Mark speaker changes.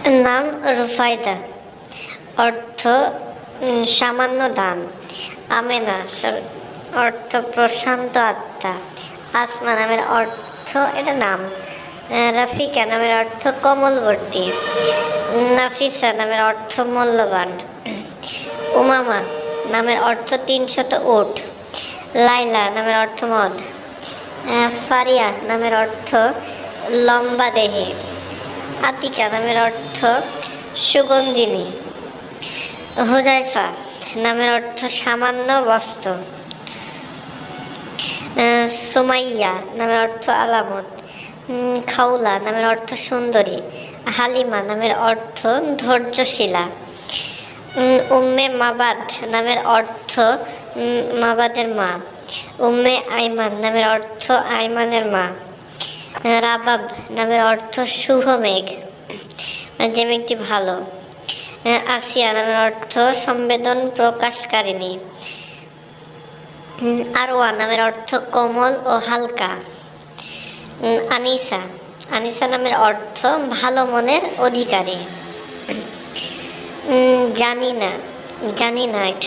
Speaker 1: নাম রুফায়দা, অর্থ সামান্য দান। আমেনা অর্থ প্রশান্ত আত্মা। আসমা নামের অর্থ, এটা নাম। রাফিকা নামের অর্থ কমলবর্তী। নাফিসা নামের অর্থ মূল্যবান। উমামা নামের অর্থ ৩০০ উট। লাইলা নামের অর্থ মদ। ফারিয়া নামের অর্থ লম্বা দেহে। আতিকা নামের অর্থ সুগন্ধিনী। হুজাইফা নামের অর্থ সামান্য বস্ত্র। সুমাইয়া নামের অর্থ আলামত। খাউলা নামের অর্থ সুন্দরী। হালিমা নামের অর্থ ধৈর্যশীলা। উম্মে মাবাদ নামের অর্থ মাবাদের মা। উম্মে আইমান নামের অর্থ আইমানের মা। রাবাব নামের অর্থ শুভ মেঘ, যে মেঘটি ভালো। আসিয়া নামের অর্থ সংবেদন প্রকাশকারিণী। আরওয়া নামের অর্থ কোমল ও হালকা। আনিসা আনিসা নামের অর্থ ভালো মনের অধিকারী। জানি না